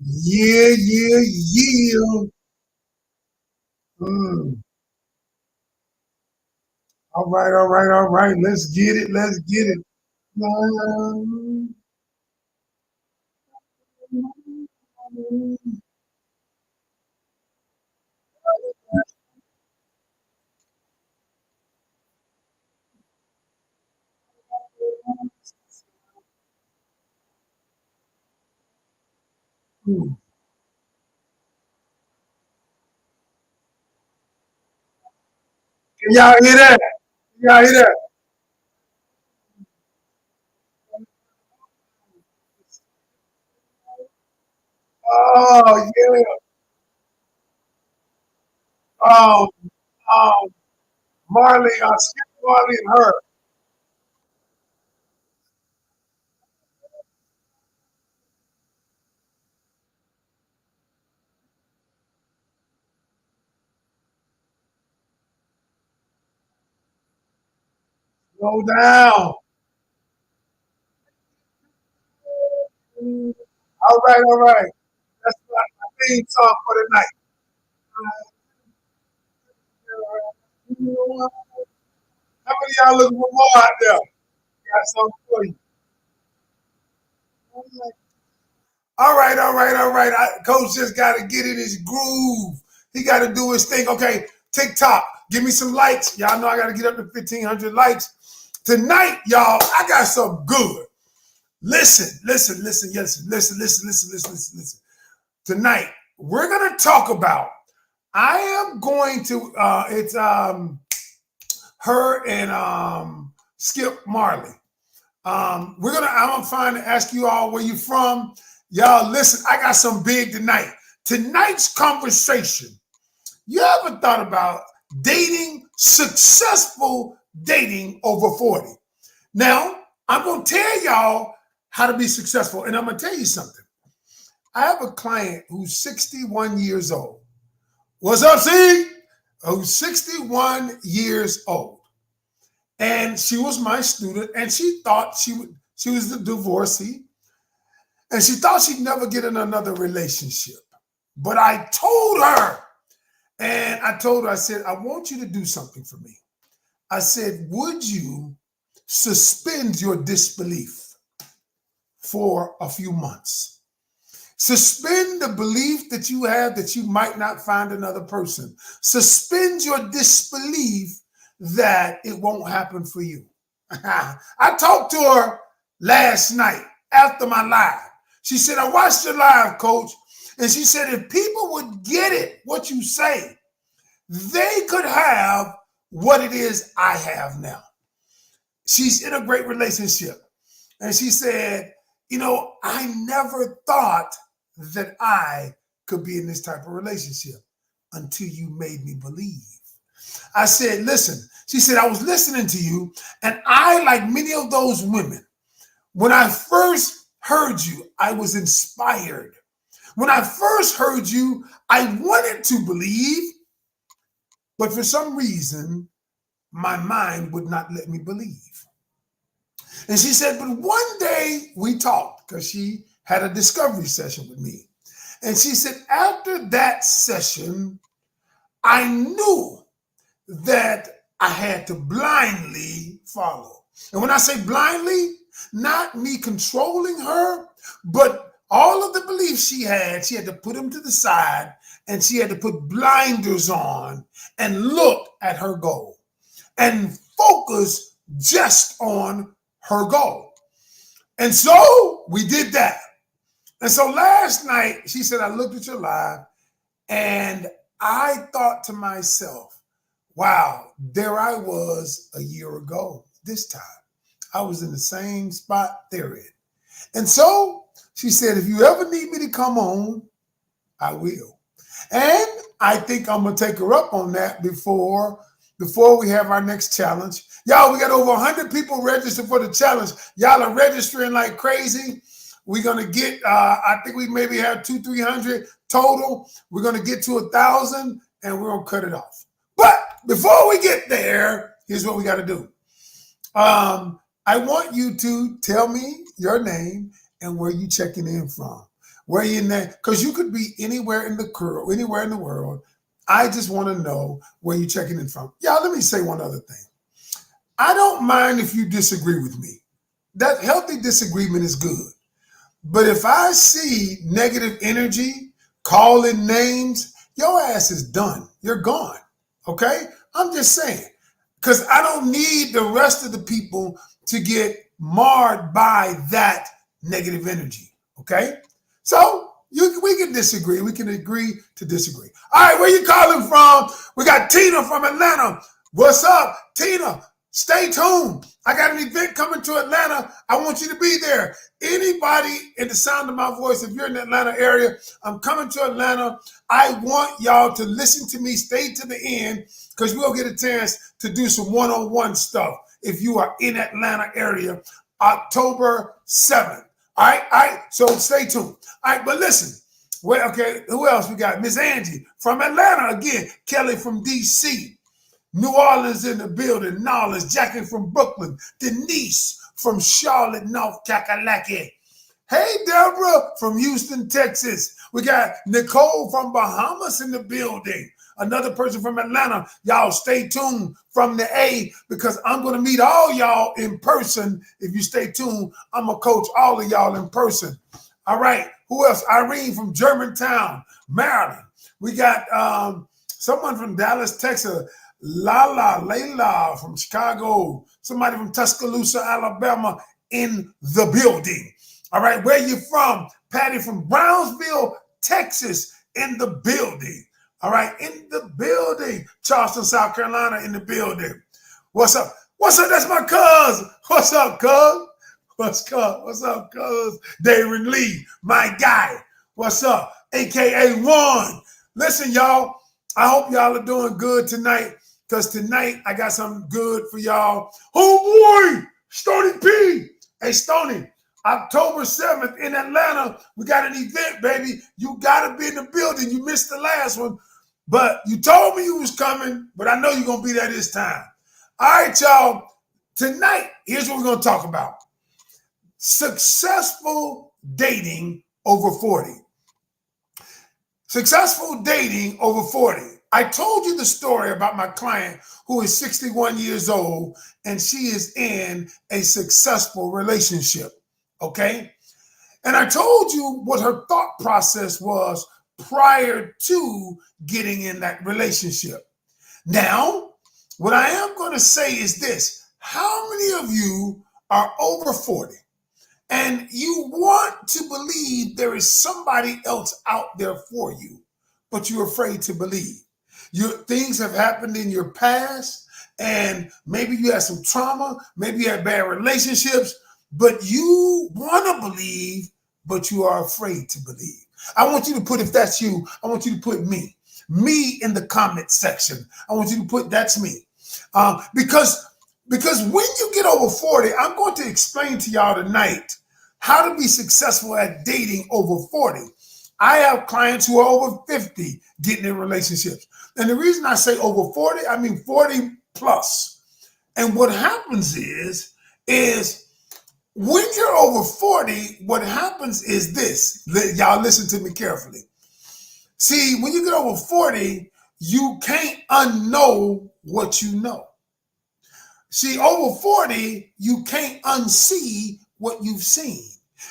Yeah, yeah, yeah. Mm. All right, all right, all right. Let's get it. Let's get it. Can y'all hear that? Can y'all hear that? Oh, yeah. Um, um, Marley, Skip Marley and her. Slow down. All right, all right. That's my theme song for the night. How many of y'all looking for more out there? Got something for you. All right, all right, all right. Coach just got to get in his groove. He got to do his thing. Okay, TikTok, give me some likes. Y'all know I got to get up to 1,500 likes. Tonight, y'all, I got some good. Listen, listen, listen, listen, listen, listen, listen, listen, listen, listen. Tonight, we're going to talk about, I am going to, it's her and Skip Marley. I'm gonna find and ask you all where you from. Y'all listen, I got some big tonight. Tonight's conversation. You ever thought about dating, successful dating over 40? Now, I'm gonna tell y'all how to be successful, and I'm gonna tell you something. I have a client who's 61 years old. What's up, C? Who's 61 years old. And she was my student, and she thought she was the divorcee, and she thought she'd never get in another relationship. But I told her, I said, I want you to do something for me. I said, would you suspend your disbelief for a few months? Suspend the belief that you have that you might not find another person. Suspend your disbelief that it won't happen for you. I talked to her last night after my live. She said, I watched your live, coach. And she said, if people would get it, what you say, they could have what it is I have now. She's in a great relationship. And she said, I never thought that I could be in this type of relationship until you made me believe. I said, listen, she said, I was listening to you, and I, like many of those women, when I first heard you, I was inspired. When I first heard you, I wanted to believe, but for some reason, my mind would not let me believe. And she said, but one day we talked because she had a discovery session with me. And she said, after that session, I knew that I had to blindly follow. And when I say blindly, not me controlling her, but all of the beliefs she had to put them to the side, and she had to put blinders on and look at her goal and focus just on her goal. And so we did that. And so last night, she said, I looked at your live and I thought to myself, wow, there I was a year ago this time. I was in the same spot they're in. And so she said, if you ever need me to come on, I will. And I think I'm going to take her up on that before we have our next challenge. Y'all, we got over 100 people registered for the challenge. Y'all are registering like crazy. We're going to get, I think we maybe have 200-300 total. We're going to get to 1,000 and we're going to cut it off. But before we get there, here's what we got to do. I want you to tell me your name and where you checking in from. Where you in? Because you could be anywhere in the world. I just want to know where you're checking in from. Y'all, let me say one other thing. I don't mind if you disagree with me. That healthy disagreement is good. But if I see negative energy, calling names, your ass is done. You're gone. Okay? I'm just saying. Because I don't need the rest of the people to get marred by that negative energy. Okay? So we can disagree. We can agree to disagree. All right, where you calling from? We got Tina from Atlanta. What's up, Tina? Stay tuned. I got an event coming to Atlanta. I want you to be there. Anybody in the sound of my voice, if you're in the Atlanta area, I'm coming to Atlanta. I want y'all to listen to me, stay to the end, because we'll get a chance to do some one-on-one stuff if you are in Atlanta area, October 7th. All right. So stay tuned. All right, but listen. Well, okay, who else we got? Miss Angie from Atlanta again. Kelly from DC. New Orleans in the building. Knowledge. Jackie from Brooklyn. Denise from Charlotte, North Kakalaki. Hey, Deborah from Houston, Texas. We got Nicole from Bahamas in the building. Another person from Atlanta. Y'all stay tuned from the A, because I'm going to meet all y'all in person. If you stay tuned, I'm going to coach all of y'all in person. All right. Who else? Irene from Germantown, Maryland. We got someone from Dallas, Texas. Layla from Chicago. Somebody from Tuscaloosa, Alabama in the building. All right. Where you from? Patty from Brownsville, Texas in the building. All right, in the building. Charleston, South Carolina in the building. What's up? What's up? That's my cuz. What's up, cuz? What's up, cuz? David Lee, my guy. What's up? AKA One. Listen, y'all, I hope y'all are doing good tonight, because tonight I got something good for y'all. Oh, boy, Stony P. Hey, Stony. October 7th in Atlanta, we got an event, baby. You got to be in the building. You missed the last one, but you told me you was coming, but I know you're going to be there this time. All right, y'all. Tonight, here's what we're going to talk about. Successful dating over 40. Successful dating over 40. I told you the story about my client who is 61 years old, and she is in a successful relationship. Okay. And I told you what her thought process was prior to getting in that relationship. Now, what I am going to say is this. How many of you are over 40 and you want to believe there is somebody else out there for you, but you're afraid to believe? Things have happened in your past, and maybe you had some trauma, maybe you had bad relationships, but you want to believe, but you are afraid to believe. I want you to put, if that's you, I want you to put me in the comment section. I want you to put, that's me. Because when you get over 40, I'm going to explain to y'all tonight how to be successful at dating over 40. I have clients who are over 50 getting in relationships. And the reason I say over 40, I mean 40 plus. And what happens is when you're over 40, what happens is this. Y'all listen to me carefully. See, when you get over 40, you can't unknow what you know. See, over 40, you can't unsee what you've seen.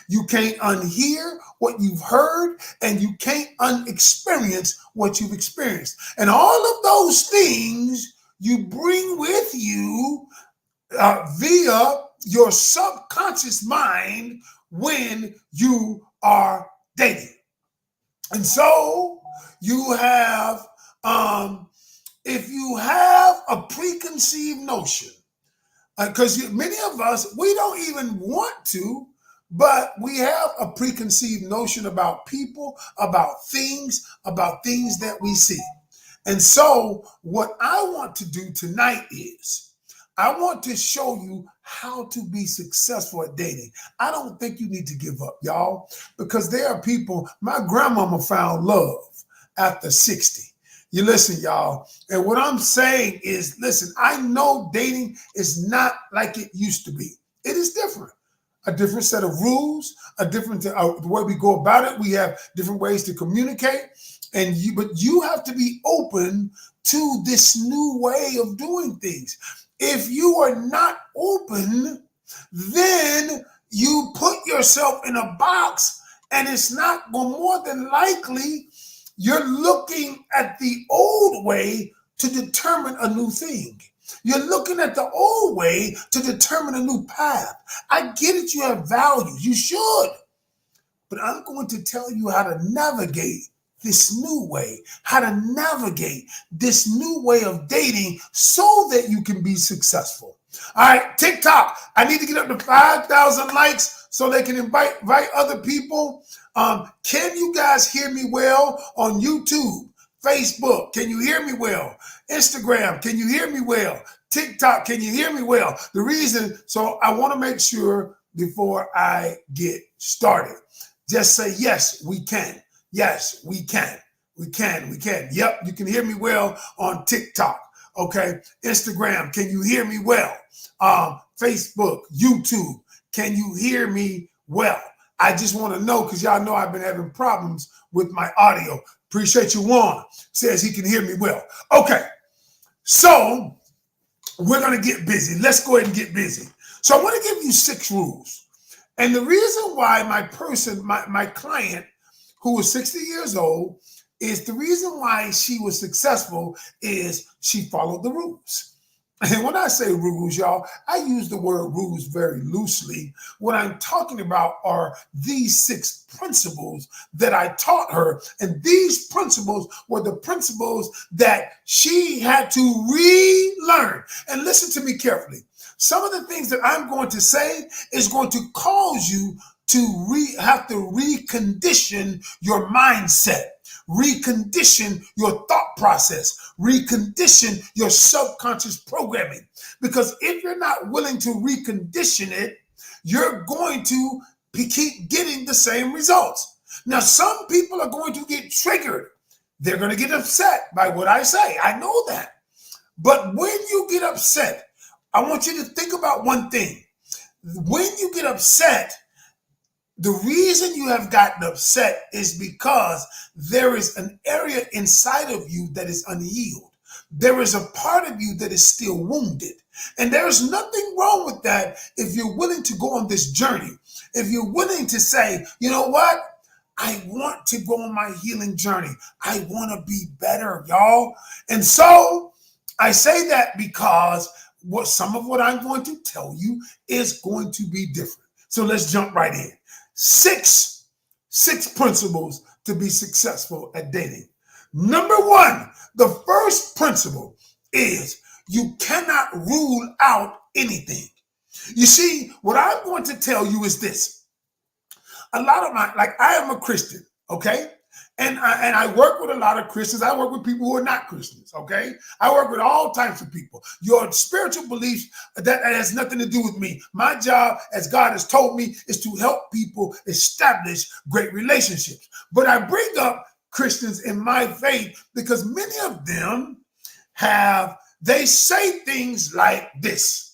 You can't unhear what you've heard, and you can't unexperience what you've experienced. And all of those things you bring with you via your subconscious mind when you are dating. And so you have, if you have a preconceived notion, because many of us, we don't even want to, but we have a preconceived notion about people, about things that we see. And so what I want to do tonight is I want to show you how to be successful at dating. I don't think you need to give up, y'all, because there are people. My grandmama found love after 60. You listen, y'all. And what I'm saying is, listen, I know dating is not like it used to be. It is different. a different set of rules, a different the way we go about it. We have different ways to communicate, but you have to be open to this new way of doing things. If you are not open, then you put yourself in a box, and it's not more than likely you're looking at the old way to determine a new thing. You're looking at the old way to determine a new path. I get it, you have values, you should, but I'm going to tell you how to navigate this new way, how to navigate this new way of dating so that you can be successful. All right, TikTok, I need to get up to 5,000 likes so they can invite other people. Can you guys hear me well on YouTube, Facebook? Can you hear me well? Instagram, can you hear me well? TikTok, can you hear me well? The reason, so I want to make sure before I get started, just say, yes, we can. Yes, we can. We can. Yep, you can hear me well on TikTok. Okay, Instagram, can you hear me well? Facebook, YouTube, can you hear me well? I just want to know, because y'all know I've been having problems with my audio. Appreciate you, Juan. Says he can hear me well. Okay, so we're going to get busy. Let's go ahead and get busy. So I want to give you 6 rules. And the reason why my client, who was 60 years old, is the reason why she was successful is she followed the rules. And when I say rules, y'all, I use the word rules very loosely. What I'm talking about are these 6 principles that I taught her. And these principles were the principles that she had to relearn. And listen to me carefully. Some of the things that I'm going to say is going to cause you to have to recondition your mindset, recondition your thought process, recondition your subconscious programming. Because if you're not willing to recondition it, you're going to keep getting the same results. Now, some people are going to get triggered. They're going to get upset by what I say. I know that. But when you get upset, I want you to think about one thing. When you get upset, the reason you have gotten upset is because there is an area inside of you that is unhealed. There is a part of you that is still wounded. And there's nothing wrong with that if you're willing to go on this journey. If you're willing to say, you know what? I want to go on my healing journey. I want to be better, y'all. And so I say that because some of what I'm going to tell you is going to be different. So let's jump right in. Six principles to be successful at dating. Number 1, the first principle is you cannot rule out anything. You see, what I'm going to tell you is this. A lot of I am a Christian, okay? And I work with a lot of Christians. I work with people who are not Christians, okay? I work with all types of people. Your spiritual beliefs, that has nothing to do with me. My job, as God has told me, is to help people establish great relationships. But I bring up Christians in my faith because many of them they say things like this.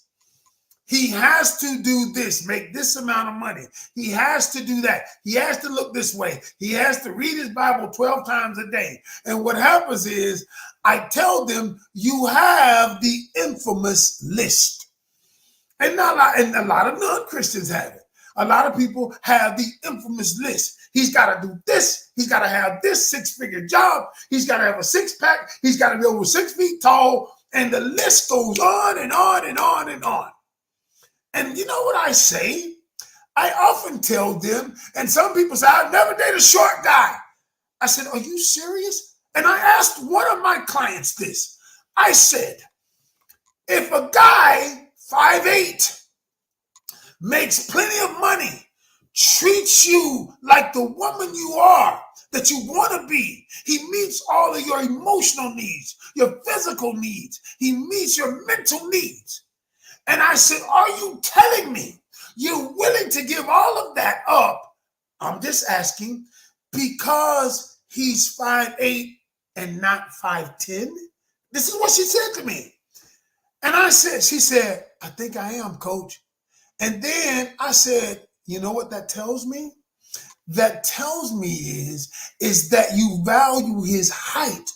He has to do this, make this amount of money. He has to do that. He has to look this way. He has to read his Bible 12 times a day. And what happens is I tell them, you have the infamous list. And a lot of non-Christians have it. A lot of people have the infamous list. He's got to do this. He's got to have this 6-figure job. He's got to have a 6-pack. He's got to be over 6 feet tall. And the list goes on and on and on and on. And you know what I say? I often tell them, and some people say, I've never dated a short guy. I said, are you serious? And I asked one of my clients this. I said, if a guy 5'8" makes plenty of money, treats you like the woman you are, that you want to be, he meets all of your emotional needs, your physical needs, he meets your mental needs. And I said, are you telling me you're willing to give all of that up? I'm just asking because he's 5'8" and not 5'10". This is what she said to me. And she said, I think I am, coach. And then I said, you know what that tells me? That tells me is that you value his height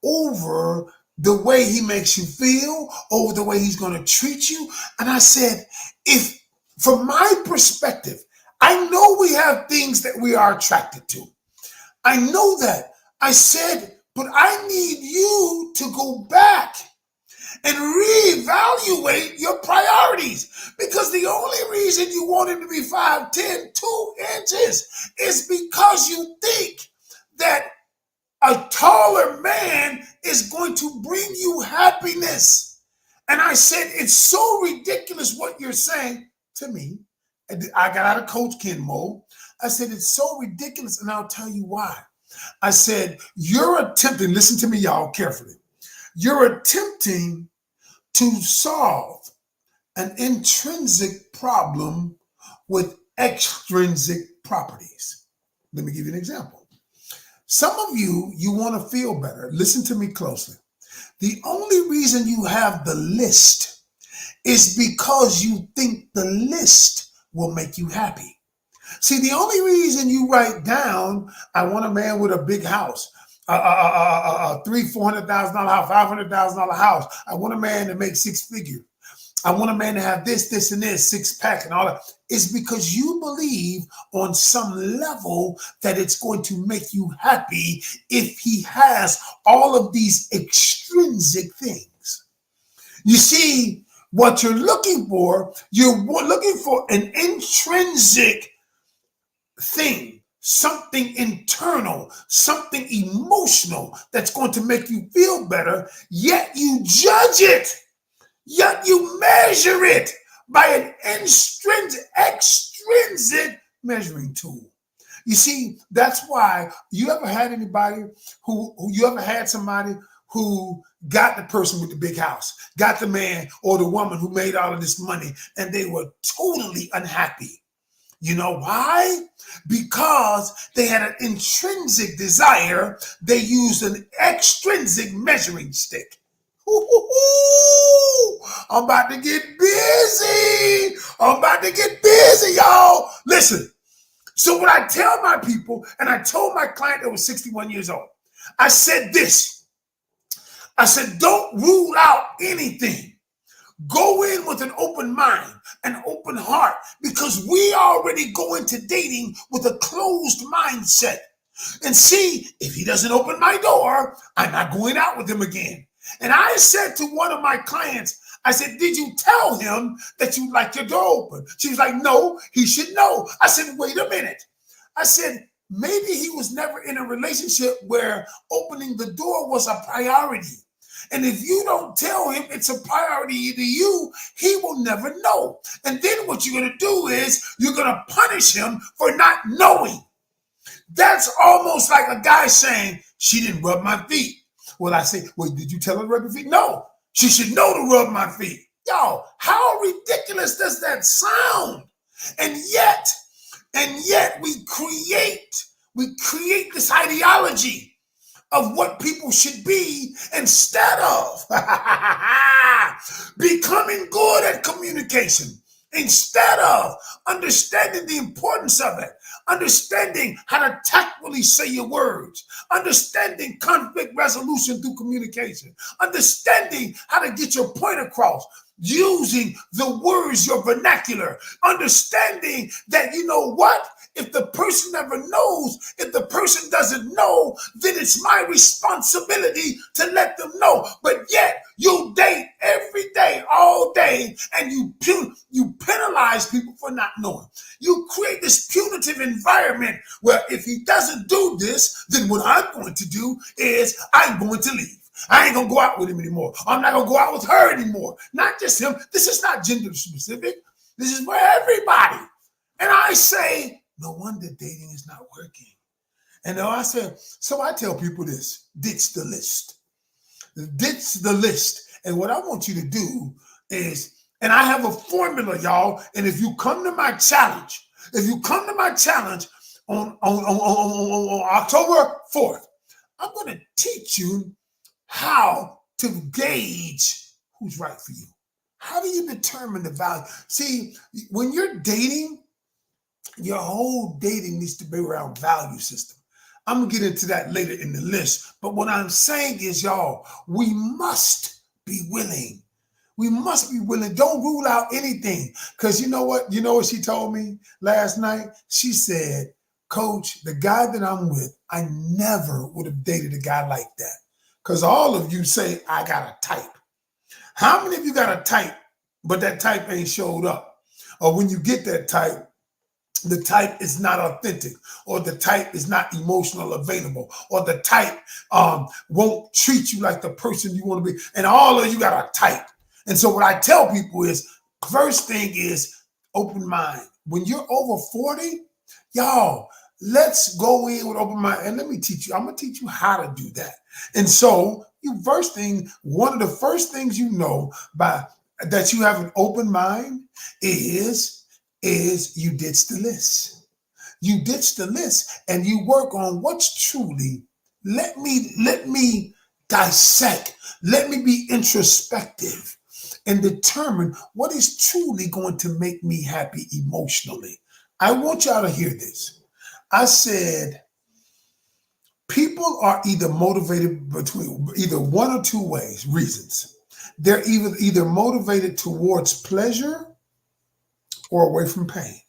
over the way he makes you feel, over the way he's going to treat you. And I said, if from my perspective, I know we have things that we are attracted to. I know that. I said, but I need you to go back and reevaluate your priorities, because the only reason you want him to be 5'10", 2 inches is because you think that a taller man is going to bring you happiness. And I said, it's so ridiculous what you're saying to me. I got out of Coach Ken mode. I said, it's so ridiculous, and I'll tell you why. I said, you're attempting, listen to me, y'all, carefully. You're attempting to solve an intrinsic problem with extrinsic properties. Let me give you an example. Some of you want to feel better. Listen to me closely. The only reason you have the list is because you think the list will make you happy. See, the only reason you write down, I want a man with a big house, a $300,000, $400,000 house, $500,000 house. I want a man to make six figures. I want a man to have this, and this, six pack and all that. It's because you believe on some level that it's going to make you happy if he has all of these extrinsic things. You see, what you're looking for an intrinsic thing, something internal, something emotional that's going to make you feel better, yet you judge it, yet you measure it by an extrinsic measuring tool. You see, that's why you ever had somebody who got the person with the big house, got the man or the woman who made all of this money, and they were totally unhappy. You know why? Because they had an intrinsic desire. They used an extrinsic measuring stick. I'm about to get busy. Y'all. Listen. So what I tell my people, and I told my client that was 61 years old, I said this. I said, don't rule out anything. Go in with an open mind, an open heart, because we already go into dating with a closed mindset. And see, if he doesn't open my door, I'm not going out with him again. And I said to one of my clients, I said, did you tell him that you like your door open? She was like, no, he should know. I said, wait a minute. I said, maybe he was never in a relationship where opening the door was a priority. And if you don't tell him it's a priority to you, he will never know. And then what you're going to do is you're going to punish him for not knowing. That's almost like a guy saying, she didn't rub my feet. Well, I say, well, did you tell her to rub your feet? No, she should know to rub my feet. Yo, how ridiculous does that sound? And yet we create this ideology of what people should be instead of becoming good at communication, instead of understanding the importance of it, understanding how to tactfully say your words, understanding conflict resolution through communication, understanding how to get your point across, using the words, your vernacular, understanding that, you know what? If the person never knows, if the person doesn't know, then it's my responsibility to let them know. But yet you date every day, all day, and you penalize people for not knowing. You create this punitive environment where if he doesn't do this, then what I'm going to do is I'm going to leave. I ain't going to go out with him anymore. I'm not going to go out with her anymore. Not just him. This is not gender specific. This is for everybody. And I say, no wonder dating is not working. And so I tell people this, ditch the list. Ditch the list. And what I want you to do is, and I have a formula, y'all, and if you come to my challenge on October 4th, I'm going to teach you how to gauge who's right for you, How do you determine the value? See, when you're dating, your whole dating needs to be around value system. I'm gonna get into that later in the list. But what I'm saying is, y'all, we must be willing. We must be willing. Don't rule out anything. Because you know what? You know what she told me last night? She said, Coach, the guy that I'm with, I never would have dated a guy like that. Because all of you say, I got a type. How many of you got a type, but that type ain't showed up? Or when you get that type, the type is not authentic, or the type is not emotional available, or the type won't treat you like the person you want to be. And all of you got a type. And so what I tell people is, first thing is open mind. When you're over 40, y'all, let's go in with open mind. And let me teach you. I'm going to teach you how to do that. And so one of the first things you know by that you have an open mind is you ditch the list. You ditch the list and you work on what's truly, let me dissect, let me be introspective and determine what is truly going to make me happy emotionally. I want y'all to hear this. I said, people are either motivated between either one or two reasons. They're either motivated towards pleasure or away from pain.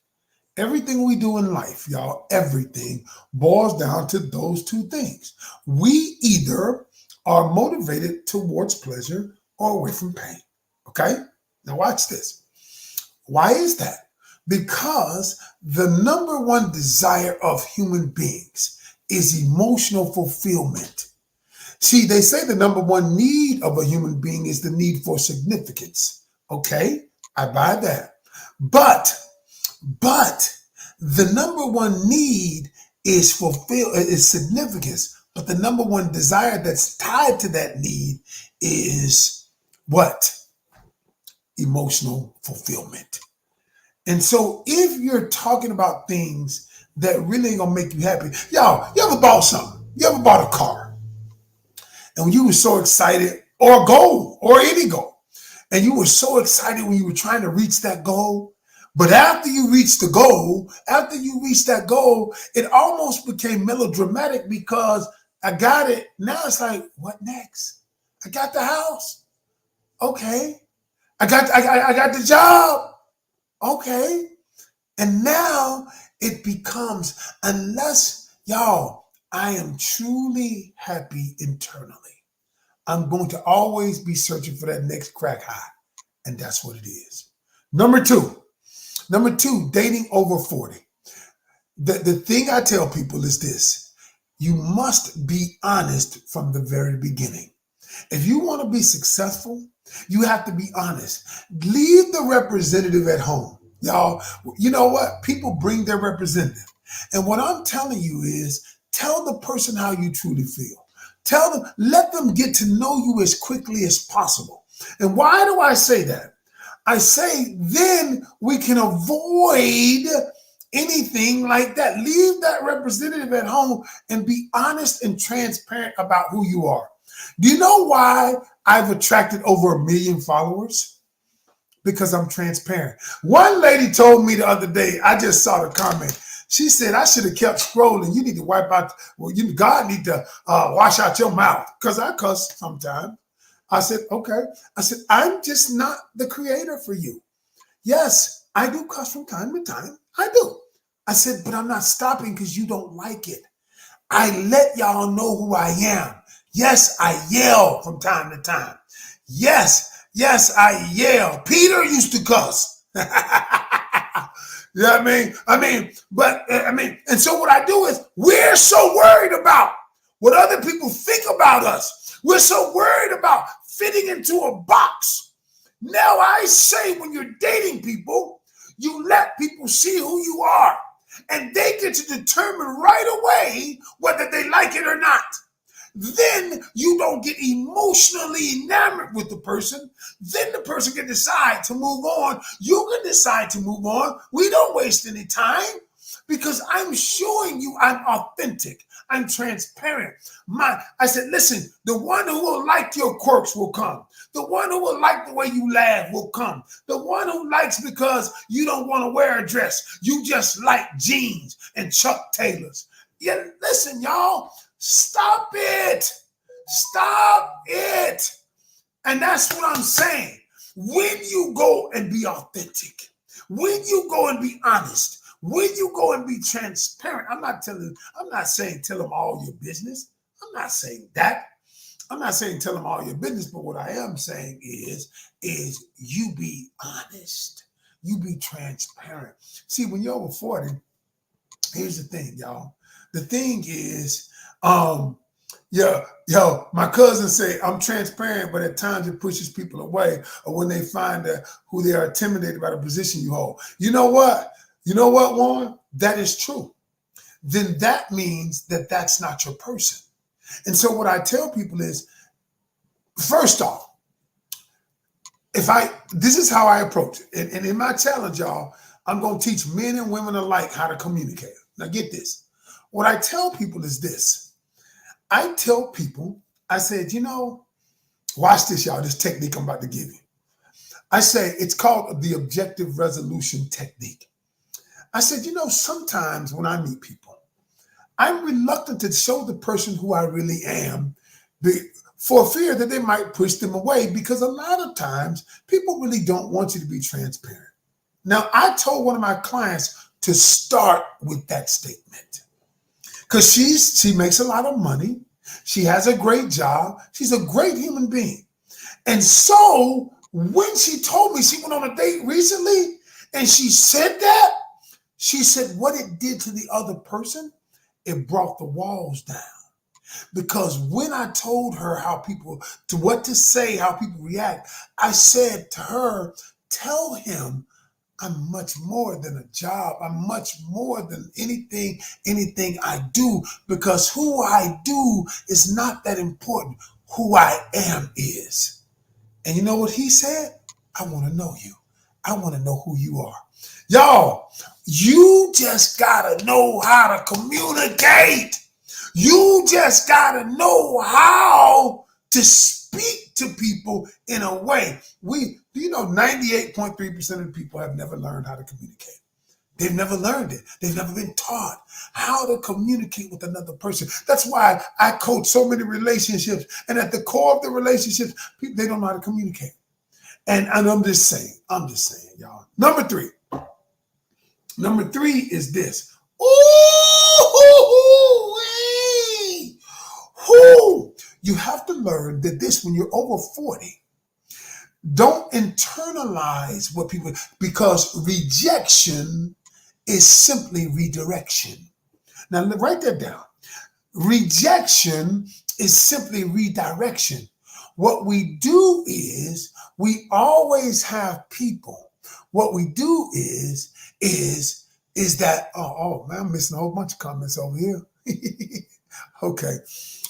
Everything we do in life, y'all, everything boils down to those two things. We either are motivated towards pleasure or away from pain. Okay? Now watch this. Why is that? Because the number one desire of human beings is emotional fulfillment. See, they say the number one need of a human being is the need for significance. Okay? I buy that. But the number one need is significance. But the number one desire that's tied to that need is what? Emotional fulfillment. And so if you're talking about things that really ain't gonna make you happy, y'all, you ever bought something? You ever bought a car? And when you were so excited, or a goal, or any goal, and you were so excited when you were trying to reach that goal, but after you reached that goal, it almost became melodramatic because I got it. Now it's like, what next? I got the house. Okay. I got the job. Okay. And now it becomes, unless, y'all, I am truly happy internally, I'm going to always be searching for that next crack high. And that's what it is. Number two, dating over 40. The thing I tell people is this: you must be honest from the very beginning. If you want to be successful, you have to be honest. Leave the representative at home. Y'all, you know what? People bring their representative. And what I'm telling you is, tell the person how you truly feel. Tell them, let them get to know you as quickly as possible. And why do I say that? I say then we can avoid anything like that. Leave that representative at home and be honest and transparent about who you are. Do you know why I've attracted over 1 million followers? Because I'm transparent. One lady told me the other day, I just saw the comment. She said, I should have kept scrolling. You need to wipe out, God need to wash out your mouth. Because I cuss sometimes. I said, okay. I said, I'm just not the creator for you. Yes, I do cuss from time to time. I do. I said, but I'm not stopping because you don't like it. I let y'all know who I am. Yes, I yell from time to time. Yes, I yell. Peter used to cuss. You know what I mean? And so what I do is, we're so worried about what other people think about us. We're so worried about fitting into a box. Now I say, when you're dating people, you let people see who you are, and they get to determine right away whether they like it or not. Then you don't get emotionally enamored with the person. Then the person can decide to move on. You can decide to move on. We don't waste any time. because I'm showing you I'm authentic. I'm transparent. I said, listen, the one who will like your quirks will come. The one who will like the way you laugh will come. The one who likes because you don't want to wear a dress. You just like jeans and Chuck Taylors. Yeah, listen, y'all, stop it. Stop it. And that's what I'm saying. When you go and be authentic, when you go and be honest, when you go and be transparent, I'm not saying tell them all your business. I'm not saying that. I'm not saying tell them all your business, but what I am saying is you be honest. You be transparent. See, when you're over 40, here's the thing, y'all. The thing is, my cousin say I'm transparent, but at times it pushes people away, or when they find who they are intimidated by the position you hold. You know what? You know what, Warren? That is true. Then that means that that's not your person. And so what I tell people is, first off, this is how I approach it. And in my challenge, y'all, I'm going to teach men and women alike how to communicate. Now get this. What I tell people is this. I tell people, I said, watch this, y'all, this technique I'm about to give you. I say it's called the objective resolution technique. I said, sometimes when I meet people, I'm reluctant to show the person who I really am for fear that they might push them away, because a lot of times people really don't want you to be transparent. Now, I told one of my clients to start with that statement because she makes a lot of money. She has a great job. She's a great human being. And so when she told me she went on a date recently and she said that, she said what it did to the other person, it brought the walls down. Because when I told her what to say, how people react, I said to her, tell him I'm much more than a job. I'm much more than anything I do, because who I do is not that important. Who I am is. And you know what he said? I want to know you. I want to know who you are. Y'all, you just got to know how to communicate. You just got to know how to speak to people in a way. 98.3% of the people have never learned how to communicate. They've never learned it. They've never been taught how to communicate with another person. That's why I coach so many relationships. And at the core of the relationships, people, they don't know how to communicate. And I'm just saying, y'all. Number three is this. You have to learn that when you're over 40, don't internalize what people, because rejection is simply redirection. Now, write that down. Rejection is simply redirection. What we do is we always have people. What we do is that, oh man, I'm missing a whole bunch of comments over here. Okay.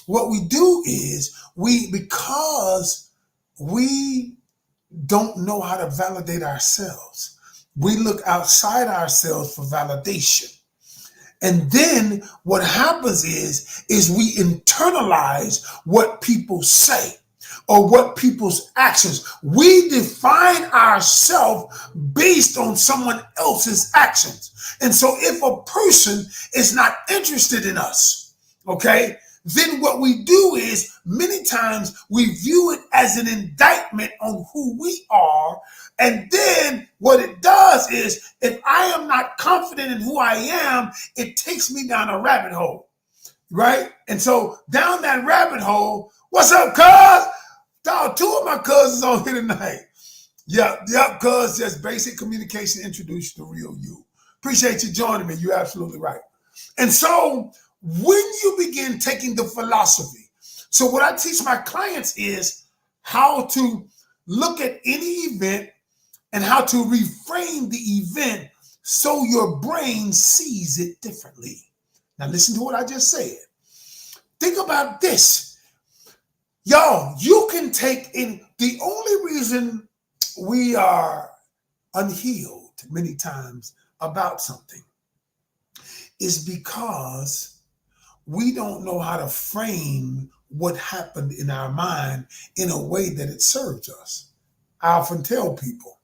What we do is because we don't know how to validate ourselves, we look outside ourselves for validation. And then what happens is we internalize what people say or what people's actions. We define ourselves based on someone else's actions. And so if a person is not interested in us, okay, then what we do is many times we view it as an indictment on who we are. And then what it does is, if I am not confident in who I am, it takes me down a rabbit hole, right? And so down that rabbit hole, what's up, cuz? Dog, 2 of my cousins on here tonight. Yep, cuz, just basic communication, introduce you to real you. Appreciate you joining me. You're absolutely right. And so when you begin taking the philosophy, so what I teach my clients is how to look at any event and how to reframe the event so your brain sees it differently. Now listen to what I just said. Think about this. Y'all, you can take in the only reason we are unhealed many times about something is because we don't know how to frame what happened in our mind in a way that it serves us. I often tell people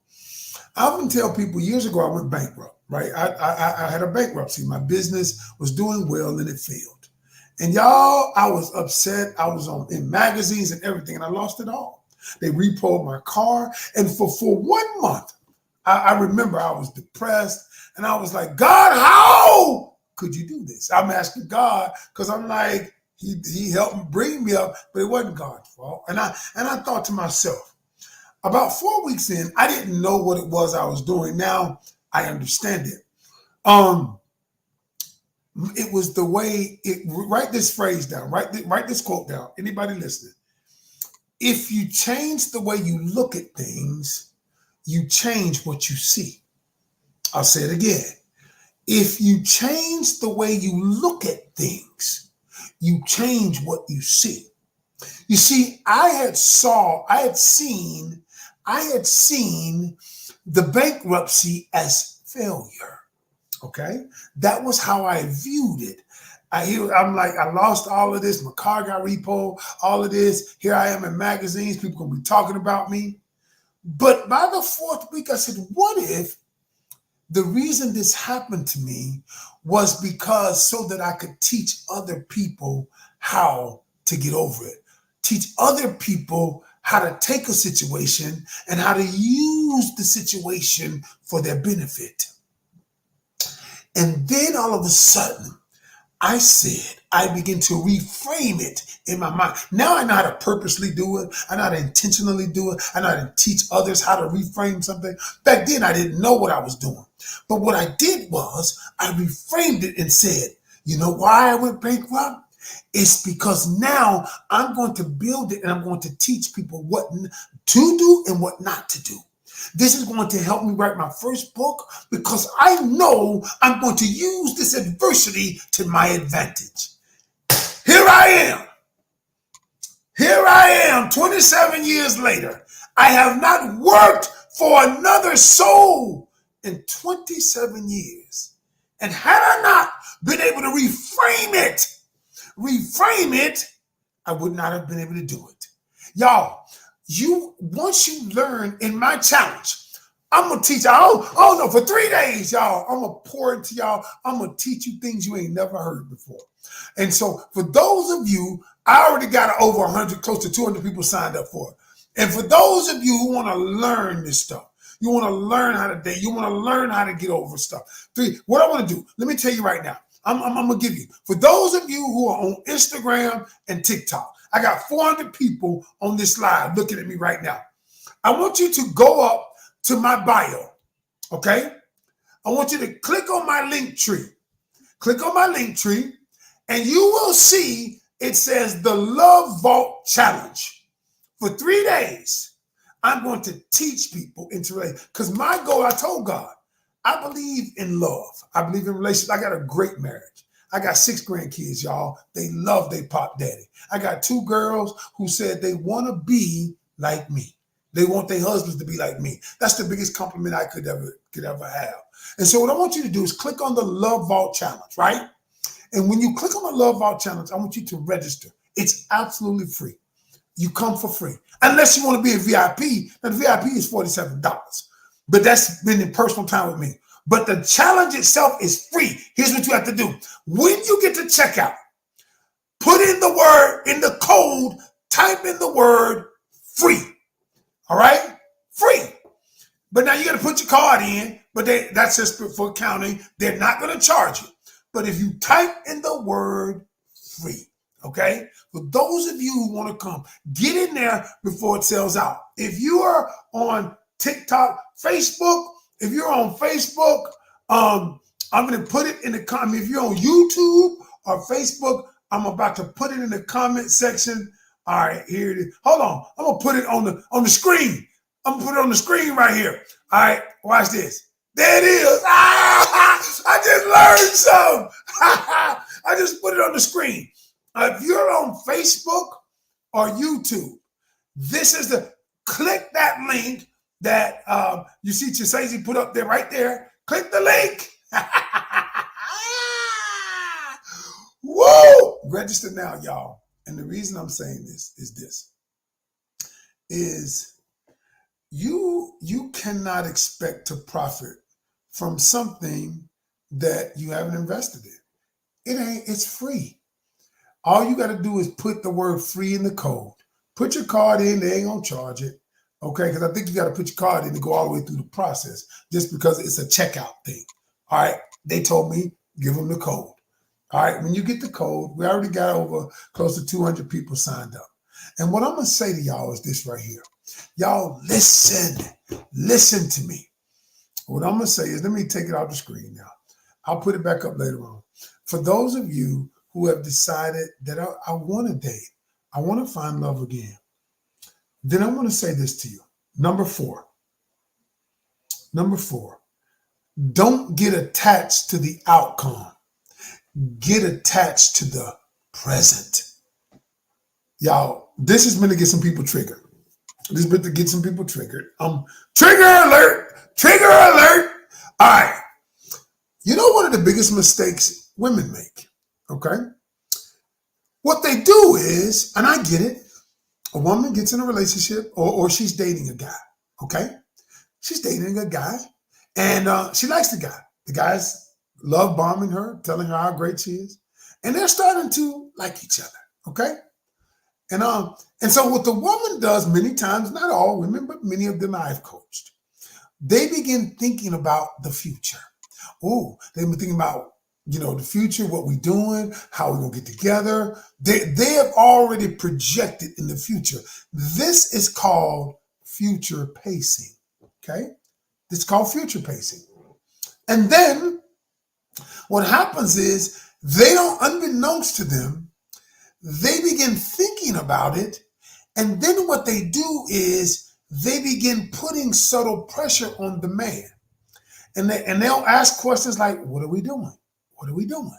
years ago I went bankrupt, right? I had a bankruptcy. My business was doing well and it failed. And y'all, I was upset. I was in magazines and everything, and I lost it all. They repoed my car. And for 1 month, I remember I was depressed and I was like, God, how could you do this? I'm asking God because I'm like, he helped bring me up, but it wasn't God's fault. And I thought to myself, about 4 weeks in, I didn't know what it was I was doing. Now I understand it. It was the way write this phrase down, write this quote down. Anybody listening? If you change the way you look at things, you change what you see. I'll say it again. If you change the way you look at things, you change what you see. You see, I had seen the bankruptcy as failure. Okay, that was how I viewed it. I'm like, I lost all of this. My car got repoed, all of this. Here I am in magazines. People gonna be talking about me. But by the 4th week, I said, what if the reason this happened to me was because so that I could teach other people how to get over it, teach other people how to take a situation and how to use the situation for their benefit. And then all of a sudden, I begin to reframe it in my mind. Now I know how to purposely do it. I know how to intentionally do it. I know how to teach others how to reframe something. Back then, I didn't know what I was doing. But what I did was I reframed it and said, you know why I went bankrupt? It's because now I'm going to build it and I'm going to teach people what to do and what not to do. This is going to help me write my first book because I know I'm going to use this adversity to my advantage. Here I am, 27 years later. I have not worked for another soul in 27 years. And had I not been able to reframe it, I would not have been able to do it. Y'all, once you learn in my challenge, I'm gonna teach y'all. Oh no, for 3 days, y'all. I'm gonna pour into y'all. I'm gonna teach you things you ain't never heard before. And so, for those of you, I already got over 100, close to 200 people signed up for it. And for those of you who want to learn this stuff, you want to learn how to date, you want to learn how to get over stuff. What I want to do, let me tell you right now. I'm gonna give you. For those of you who are on Instagram and TikTok, I got 400 people on this live looking at me right now. I want you to go up to my bio, okay? I want you to click on my link tree. Click on my link tree, and you will see it says the Love Vault Challenge. For 3 days, I'm going to teach people into relationships. Because my goal, I told God, I believe in love. I believe in relationships. I got a great marriage. I got 6 grandkids, y'all. They love their pop daddy. I got 2 girls who said they want to be like me. They want their husbands to be like me. That's the biggest compliment I could ever have. And so what I want you to do is click on the Love Vault Challenge, right? And when you click on the Love Vault Challenge, I want you to register. It's absolutely free. You come for free. Unless you want to be a VIP. Now the VIP is $47. But that's spending personal time with me. But the challenge itself is free. Here's what you have to do. When you get to checkout, put in the word, in the code, type in the word free. All right? Free. But now you got to put your card in, but that's just for accounting. They're not going to charge you. But if you type in the word free, okay? For those of you who want to come, get in there before it sells out. If you are on TikTok, Facebook, if you're on Facebook, I'm going to put it in the comment. If you're on YouTube or Facebook, I'm about to put it in the comment section. All right, here it is. Hold on. I'm going to put it on the screen. I'm going to put it on the screen right here. All right, watch this. There it is. I just learned some. I just put it on the screen. If you're on Facebook or YouTube, this is click that link that you see Chisazi put up there right there. Click the link. register now, y'all. And the reason I'm saying this is you cannot expect to profit from something that you haven't invested in. It's free. All you got to do is put the word free in the code. Put your card in, they ain't gonna charge it. Okay, because I think you got to put your card in to go all the way through the process just because it's a checkout thing. All right, they told me, give them the code. All right, when you get the code, we already got over close to 200 people signed up. And what I'm going to say to y'all is this right here. Y'all listen to me. What I'm going to say is, let me take it off the screen now. I'll put it back up later on. For those of you who have decided that I want to date, I want to find love again, then I want to say this to you. Number four, don't get attached to the outcome. Get attached to the present. Y'all, this is meant to get some people triggered. This is meant to get some people triggered. Trigger alert! Trigger alert! All right. You know one of the biggest mistakes women make, okay? What they do is, and I get it, a woman gets in a relationship or she's dating a guy, okay? She's dating a guy and she likes the guy. The guy's love bombing her, telling her how great she is. And they're starting to like each other, okay? And so what the woman does many times, not all women, but many of them I've coached, they begin thinking about the future. Oh, they've been thinking about, the future, what we're doing, how we're going to get together. They have already projected in the future. This is called future pacing, okay? It's called future pacing. And then what happens is they don't, unbeknownst to them, they begin thinking about it. And then what they do is they begin putting subtle pressure on the man. And they'll ask questions like, what are we doing? What are we doing?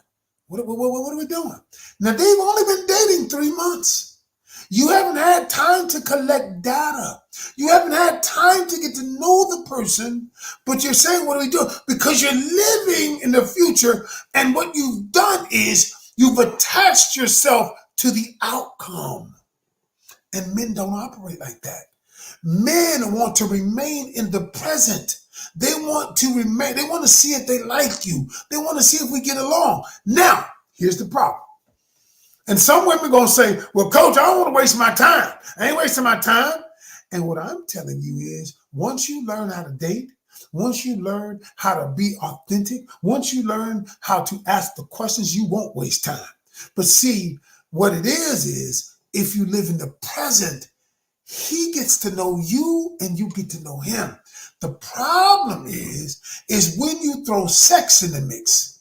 What are we doing? Now, they've only been dating 3 months. You haven't had time to collect data. You haven't had time to get to know the person, but you're saying, what are we doing? Because you're living in the future, and what you've done is you've attached yourself to the outcome. And men don't operate like that. Men want to remain in the present. They want to remain. They want to see if they like you. They want to see if we get along. Now, here's the problem. And some women going to say, well, coach, I don't want to waste my time. I ain't wasting my time. And what I'm telling you is, once you learn how to date, once you learn how to be authentic, once you learn how to ask the questions, you won't waste time. But see, what it is if you live in the present, he gets to know you and you get to know him. The problem is when you throw sex in the mix.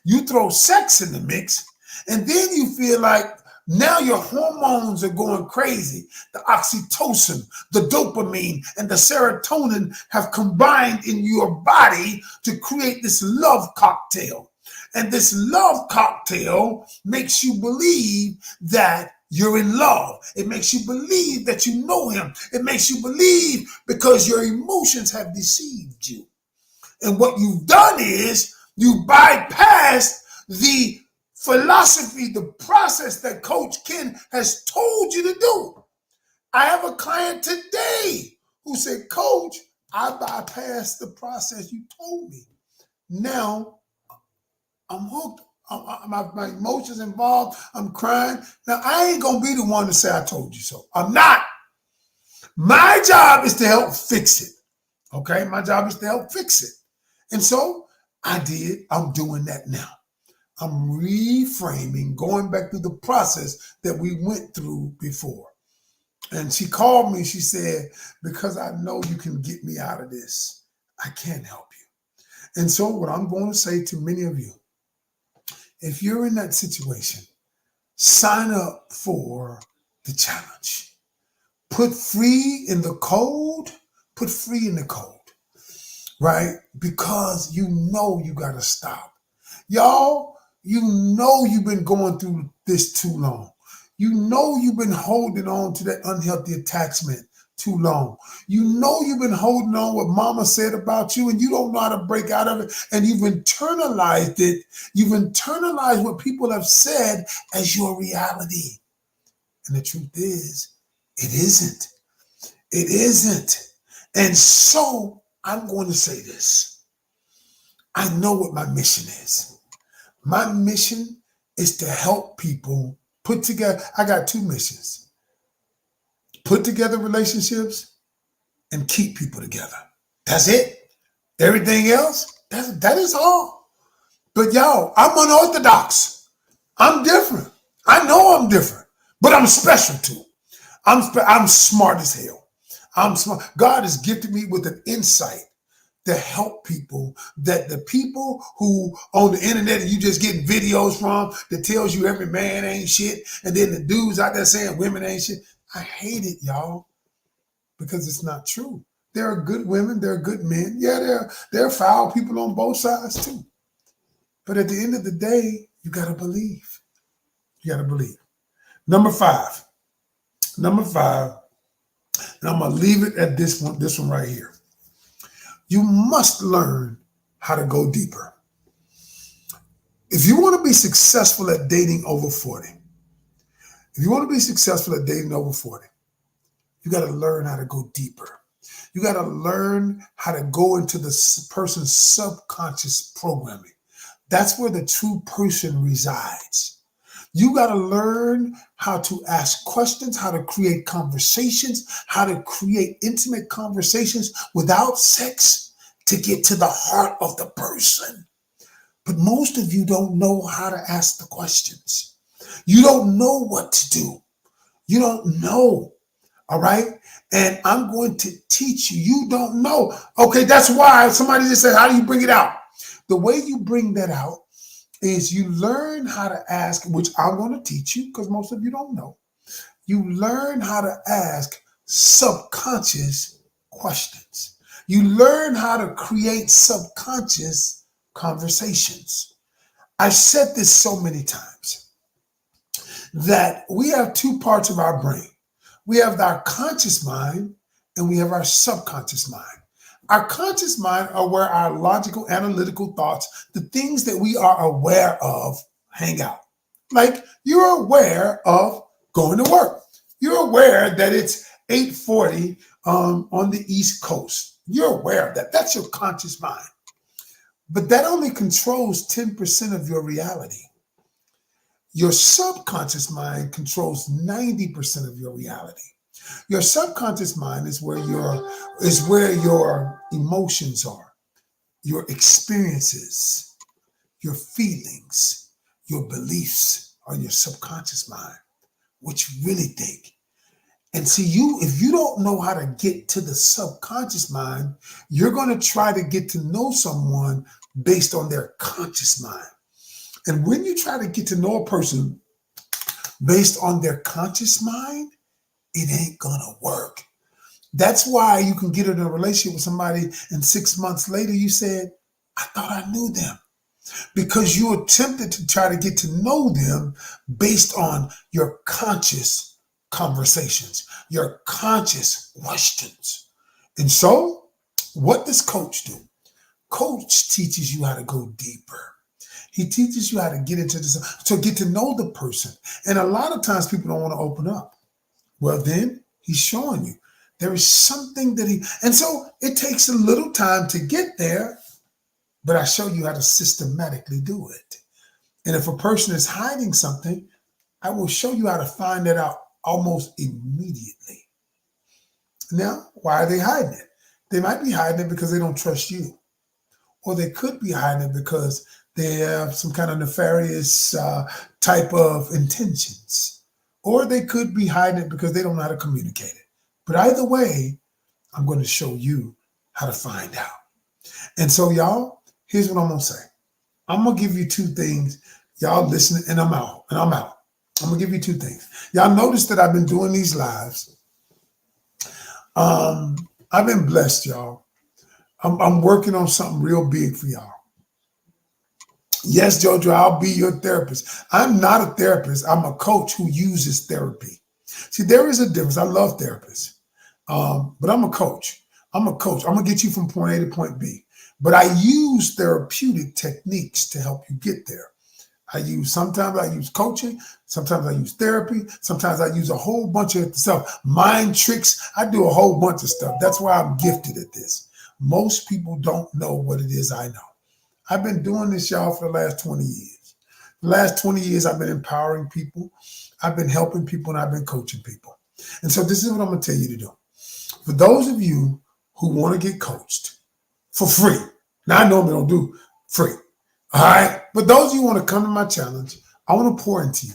You throw sex in the mix, and then you feel like now your hormones are going crazy. The oxytocin, the dopamine, and the serotonin have combined in your body to create this love cocktail. And this love cocktail makes you believe that you're in love. It makes you believe that you know him. It makes you believe because your emotions have deceived you. And what you've done is you bypassed the philosophy, the process that Coach Ken has told you to do. I have a client today who said, Coach, I bypassed the process you told me. Now I'm hooked. My emotions involved. I'm crying. Now, I ain't going to be the one to say I told you so. I'm not. My job is to help fix it. Okay? My job is to help fix it. And so I did. I'm doing that now. I'm reframing, going back through the process that we went through before. And she called me. She said, because I know you can get me out of this, I can't help you. And so what I'm going to say to many of you, if you're in that situation, sign up for the challenge. Put free in the code. Put free in the code, right? Because you know you got to stop. Y'all, you know you've been going through this too long. You know you've been holding on to that unhealthy attachment too long. You know you've been holding on what mama said about you and you don't know how to break out of it, and you've internalized it. You've internalized what people have said as your reality. And the truth is, it isn't. It isn't. And so I'm going to say this. I know what my mission is. My mission is to help people put together. I got two missions: put together relationships and keep people together. That's it. Everything else, that is all. But y'all, I'm unorthodox. I'm different. I know I'm different, but I'm special too. I'm smart as hell. I'm smart. God has gifted me with an insight to help people, that the people who on the internet and you just getting videos from that tells you every man ain't shit, and then the dudes out there saying women ain't shit. I hate it, y'all, because it's not true. There are good women, there are good men. Yeah, there are foul people on both sides too. But at the end of the day, you gotta believe. You gotta believe. Number five, and I'm gonna leave it at this one right here. You must learn how to go deeper. If you want to be successful at dating over 40, you got to learn how to go deeper. You got to learn how to go into the person's subconscious programming. That's where the true person resides. You got to learn how to ask questions, how to create conversations, how to create intimate conversations without sex to get to the heart of the person. But most of you don't know how to ask the questions. You don't know what to do. You don't know. All right. And I'm going to teach you. You don't know. Okay. That's why somebody just said, how do you bring it out? The way you bring that out is you learn how to ask, which I'm going to teach you because most of you don't know. You learn how to ask subconscious questions. You learn how to create subconscious conversations. I've said this so many times that we have two parts of our brain. We have our conscious mind and we have our subconscious mind. Our conscious mind are where our logical, analytical thoughts, the things that we are aware of, hang out. Like you're aware of going to work. You're aware that it's 8:40 on the East Coast. You're aware of that. That's your conscious mind. But that only controls 10% of your reality. Your subconscious mind controls 90% of your reality. Your subconscious mind is where your emotions are, your experiences, your feelings, your beliefs are your subconscious mind, what you really think. And see, if you don't know how to get to the subconscious mind, you're going to try to get to know someone based on their conscious mind. And when you try to get to know a person based on their conscious mind, it ain't gonna work. That's why you can get in a relationship with somebody and 6 months later you said, I thought I knew them. Because you attempted to try to get to know them based on your conscious conversations, your conscious questions. And so, what does coach do? Coach teaches you how to go deeper. He teaches you how to get into this, to get to know the person. And a lot of times people don't want to open up. Well, then he's showing you there is something that and so it takes a little time to get there, but I show you how to systematically do it. And if a person is hiding something, I will show you how to find that out almost immediately. Now, why are they hiding it? They might be hiding it because they don't trust you. Or they could be hiding it because they have some kind of nefarious type of intentions. Or they could be hiding it because they don't know how to communicate it. But either way, I'm going to show you how to find out. And so, y'all, here's what I'm going to say. I'm going to give you two things. Y'all listen, and I'm out. I'm going to give you two things. Y'all notice that I've been doing these lives. I've been blessed, y'all. I'm working on something real big for y'all. Yes, Jojo, I'll be your therapist. I'm not a therapist. I'm a coach who uses therapy. See, there is a difference. I love therapists. But I'm a coach. I'm a coach. I'm going to get you from point A to point B. But I use therapeutic techniques to help you get there. Sometimes I use coaching, sometimes I use therapy, sometimes I use a whole bunch of stuff, mind tricks. I do a whole bunch of stuff. That's why I'm gifted at this. Most people don't know what it is I know. I've been doing this, y'all, for the last 20 years. The last 20 years, I've been empowering people. I've been helping people, and I've been coaching people. And so this is what I'm going to tell you to do. For those of you who want to get coached for free, now I normally don't do free. All right. But those of you who want to come to my challenge, I want to pour into you.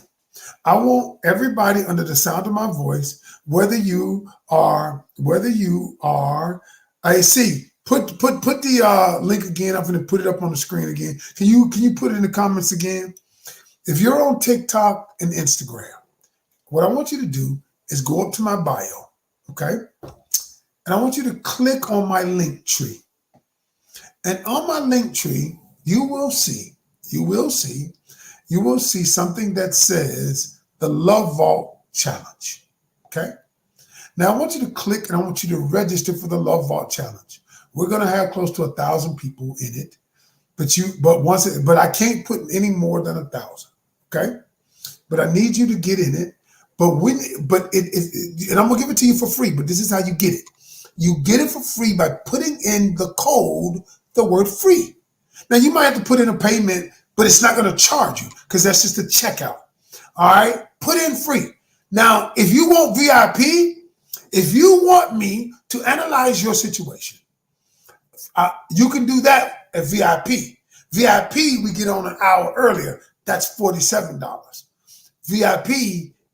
I want everybody under the sound of my voice, whether you are, I see, put the link again. I'm going to put it up on the screen again. Can you put it in the comments again? If you're on TikTok and Instagram, what I want you to do is go up to my bio, okay? And I want you to click on my link tree. And on my link tree, you will see something that says the Love Vault Challenge. Okay. Now I want you to click and I want you to register for the Love Vault Challenge. We're going to have close to 1,000 people in it, but I can't put any more than 1,000. Okay. But I need you to get in it. And I'm going to give it to you for free, but this is how you get it. You get it for free by putting in the code, the word free. Now, you might have to put in a payment, but it's not going to charge you because that's just a checkout. All right? Put in free. Now, if you want VIP, if you want me to analyze your situation, you can do that at VIP. VIP, we get on an hour earlier. That's $47. VIP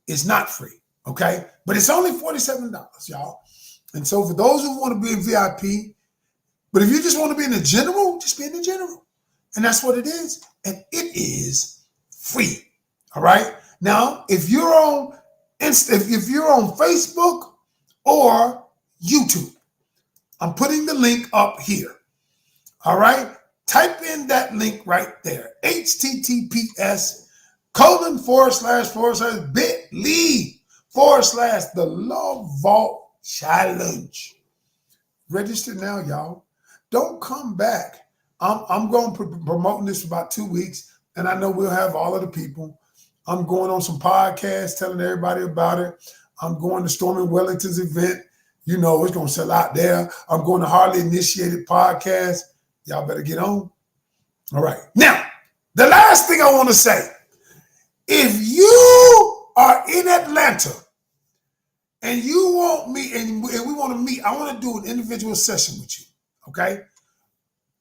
is not free, okay? But it's only $47, y'all. And so for those who want to be in VIP, but if you just want to be in the general, just be in the general. And that's what it is. And it is free. All right. Now, if you're on Facebook or YouTube, I'm putting the link up here. All right. Type in that link right there. https://bit.ly/ the Love Vault Challenge. Register now, y'all. Don't come back. I'm going to promoting this for about 2 weeks, and I know we'll have all of the people. I'm going on some podcasts telling everybody about it. I'm going to Stormy Wellington's event. You know, it's going to sell out there. I'm going to Hardly Initiated podcast. Y'all better get on. All right. Now, the last thing I want to say, if you are in Atlanta and you want me and we want to meet, I want to do an individual session with you, okay?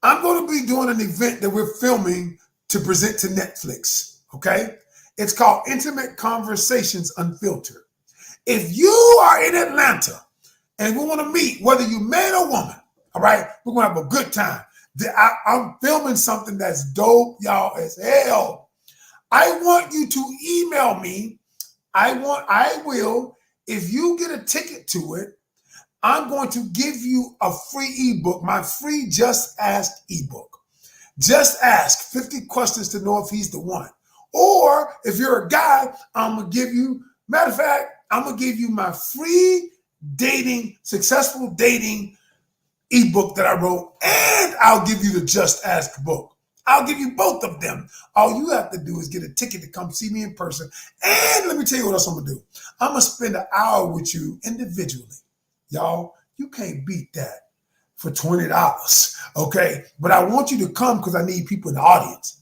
I'm going to be doing an event that we're filming to present to Netflix, okay? It's called Intimate Conversations Unfiltered. If you are in Atlanta and we want to meet, whether you're man or woman, all right, we're going to have a good time. I'm filming something that's dope, y'all, as hell. I want you to email me. I will, if you get a ticket to it, I'm going to give you a free ebook, my free Just Ask ebook. Just ask 50 questions to know if he's the one. Or if you're a guy, I'm going to give you, matter of fact, I'm going to give you my free successful dating ebook that I wrote, and I'll give you the Just Ask book. I'll give you both of them. All you have to do is get a ticket to come see me in person. And let me tell you what else I'm going to do. I'm going to spend an hour with you individually. Y'all, you can't beat that for $20, okay? But I want you to come because I need people in the audience.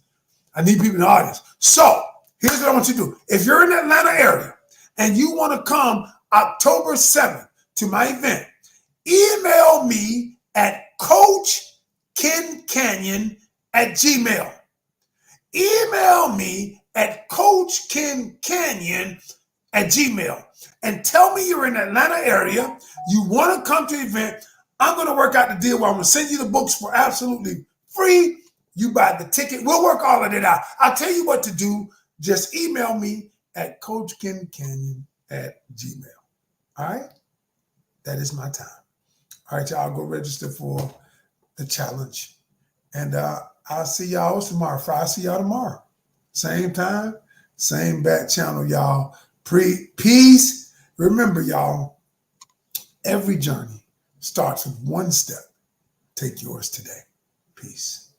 So here's what I want you to do. If you're in the Atlanta area and you want to come October 7th to my event, email me at CoachKenCanion@gmail. Email me at CoachKenCanion@gmail. And tell me you're in the Atlanta area, you want to come to the event. I'm going to work out the deal where I'm going to send you the books for absolutely free. You buy the ticket. We'll work all of it out. I'll tell you what to do. Just email me at CoachKenCanion@gmail. All right? That is my time. All right, y'all, go register for the challenge. And I'll see y'all tomorrow. I'll see y'all tomorrow. Same time, same back channel, y'all. Peace. Remember, y'all, Every journey starts with one step. Take yours today. Peace.